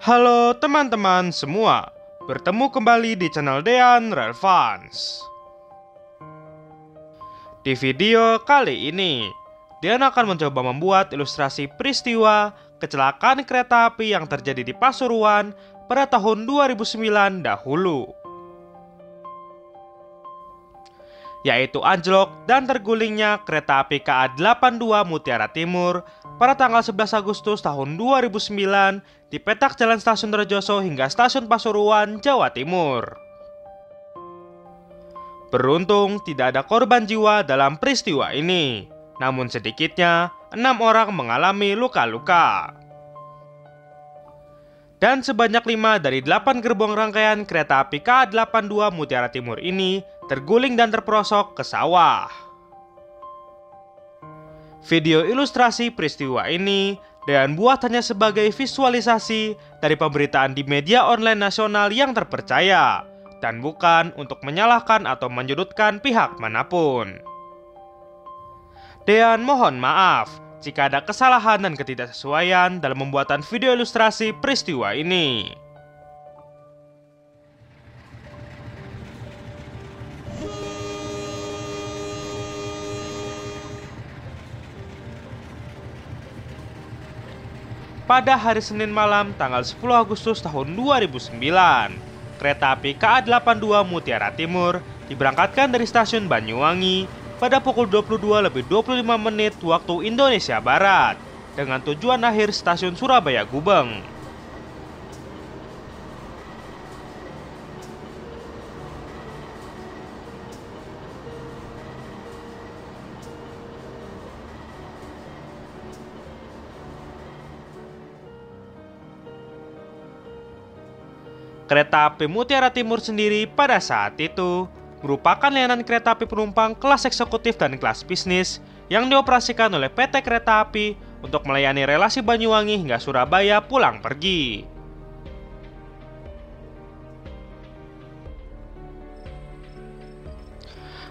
Halo teman-teman semua, bertemu kembali di channel Dean Relevance. Di video kali ini, Dean akan mencoba membuat ilustrasi peristiwa kecelakaan kereta api yang terjadi di Pasuruan pada tahun 2009 dahulu, yaitu anjlok dan tergulingnya kereta api KA 82 Mutiara Timur pada tanggal 11 Agustus tahun 2009 di petak Jalan Stasiun Rejoso hingga Stasiun Pasuruan, Jawa Timur. Beruntung tidak ada korban jiwa dalam peristiwa ini, namun sedikitnya 6 orang mengalami luka-luka. Dan sebanyak 5 dari 8 gerbong rangkaian kereta api KA 82 Mutiara Timur ini terguling dan terperosok ke sawah. Video ilustrasi peristiwa ini Dean buat hanya sebagai visualisasi dari pemberitaan di media online nasional yang terpercaya, dan bukan untuk menyalahkan atau menyudutkan pihak manapun. Dean mohon maaf jika ada kesalahan dan ketidaksesuaian dalam pembuatan video ilustrasi peristiwa ini. Pada hari Senin malam tanggal 10 Agustus tahun 2009, kereta api KA 82 Mutiara Timur diberangkatkan dari stasiun Banyuwangi pada pukul 22.25 waktu Indonesia Barat dengan tujuan akhir stasiun Surabaya Gubeng. Kereta api Mutiara Timur sendiri pada saat itu merupakan layanan kereta api penumpang kelas eksekutif dan kelas bisnis yang dioperasikan oleh PT Kereta Api untuk melayani relasi Banyuwangi hingga Surabaya pulang pergi.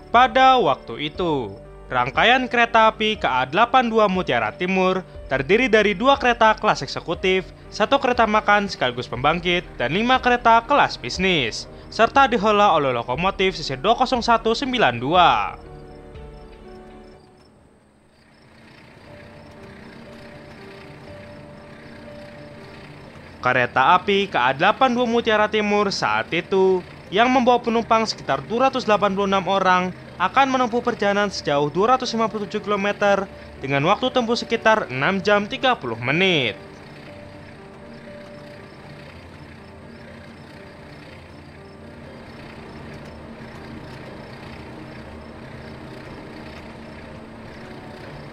Pada waktu itu, rangkaian kereta api KA 82 Mutiara Timur terdiri dari 2 kereta kelas eksekutif, 1 kereta makan sekaligus pembangkit, dan 5 kereta kelas bisnis, serta diolah oleh lokomotif CC 20192. Kereta api KA 82 Mutiara Timur saat itu yang membawa penumpang sekitar 286 orang akan menempuh perjalanan sejauh 257 km dengan waktu tempuh sekitar 6 jam 30 menit.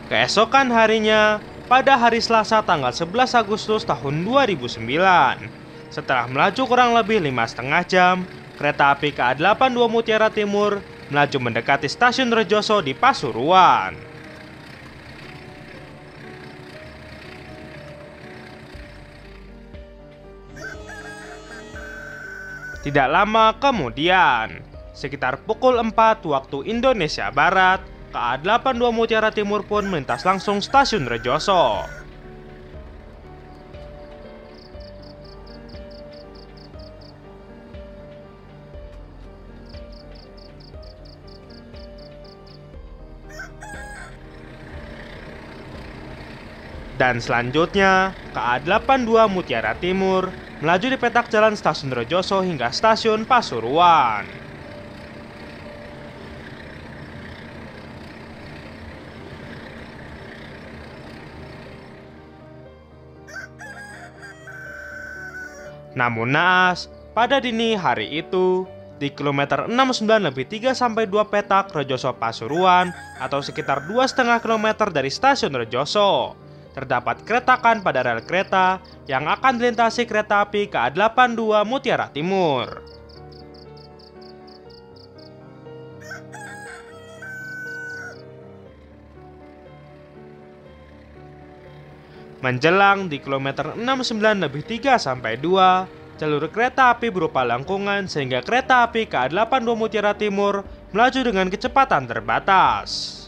Keesokan harinya, pada hari Selasa tanggal 11 Agustus tahun 2009, setelah melaju kurang lebih 5,5 jam, kereta api KA 82 Mutiara Timur melaju mendekati Stasiun Rejoso di Pasuruan. Tidak lama kemudian, sekitar pukul 4 waktu Indonesia Barat, KA 82 Mutiara Timur pun melintas langsung Stasiun Rejoso. Dan selanjutnya, KA 82 Mutiara Timur melaju di petak jalan Stasiun Rejoso hingga Stasiun Pasuruan. Namun naas, pada dini hari itu, di kilometer 69+3 sampai 2 petak Rejoso Pasuruan atau sekitar 2,5 km dari Stasiun Rejoso, terdapat keretakan pada rel kereta yang akan dilintasi kereta api KA 82 Mutiara Timur. Menjelang di kilometer 69+3 sampai 2, jalur kereta api berupa lengkungan sehingga kereta api KA 82 Mutiara Timur melaju dengan kecepatan terbatas.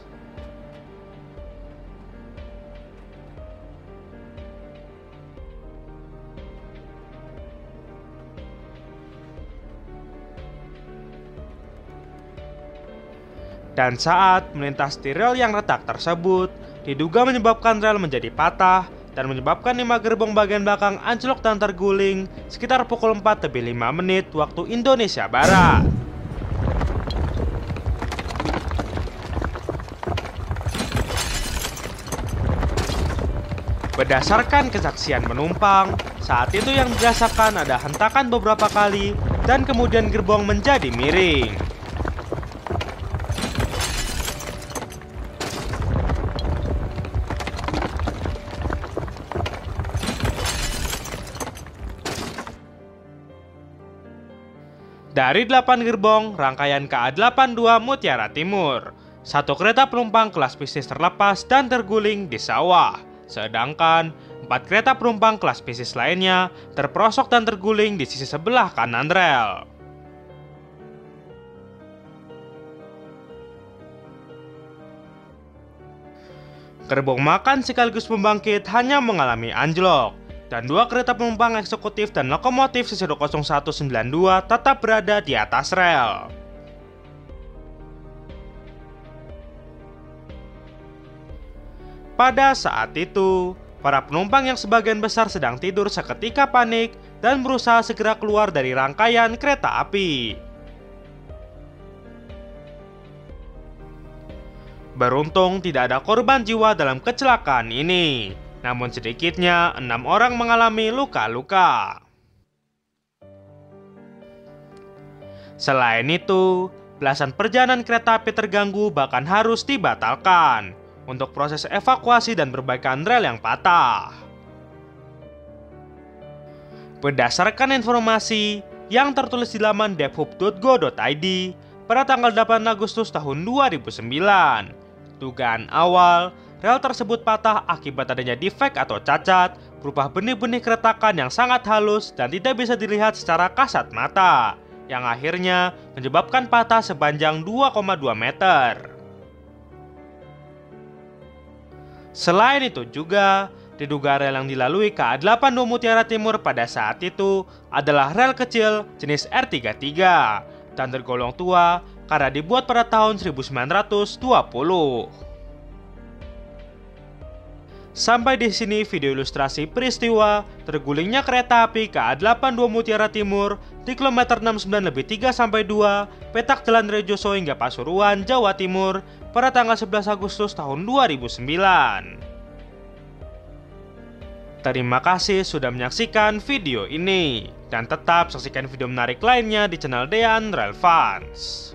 Dan saat melintas di rel yang retak tersebut, diduga menyebabkan rel menjadi patah dan menyebabkan 5 gerbong bagian belakang anjlok dan terguling sekitar pukul 4:05 waktu Indonesia Barat. Berdasarkan kesaksian penumpang, saat itu yang dirasakan ada hentakan beberapa kali dan kemudian gerbong menjadi miring. Dari 8 gerbong rangkaian KA82 Mutiara Timur, 1 kereta penumpang kelas bisnis terlepas dan terguling di sawah. Sedangkan 4 kereta penumpang kelas bisnis lainnya terperosok dan terguling di sisi sebelah kanan rel. Gerbong makan sekaligus pembangkit hanya mengalami anjlok, dan 2 kereta penumpang eksekutif dan lokomotif CC0192 tetap berada di atas rel. Pada saat itu, para penumpang yang sebagian besar sedang tidur seketika panik dan berusaha segera keluar dari rangkaian kereta api. Beruntung tidak ada korban jiwa dalam kecelakaan ini, namun sedikitnya 6 orang mengalami luka-luka. Selain itu, belasan perjalanan kereta api terganggu bahkan harus dibatalkan untuk proses evakuasi dan perbaikan rel yang patah. Berdasarkan informasi yang tertulis di laman devhub.go.id pada tanggal 8 Agustus tahun 2009, dugaan awal rel tersebut patah akibat adanya defek atau cacat berupa benih-benih keretakan yang sangat halus dan tidak bisa dilihat secara kasat mata, yang akhirnya menyebabkan patah sepanjang 2,2 meter. Selain itu juga, diduga rel yang dilalui KA82 Mutiara Timur pada saat itu adalah rel kecil jenis R33 dan tergolong tua karena dibuat pada tahun 1920. Sampai di sini video ilustrasi peristiwa tergulingnya kereta api KA82 Mutiara Timur di kilometer 69+3-2 petak Jalan Rejoso hingga Pasuruan, Jawa Timur pada tanggal 11 Agustus tahun 2009. Terima kasih sudah menyaksikan video ini, dan tetap saksikan video menarik lainnya di channel Dean Relevance.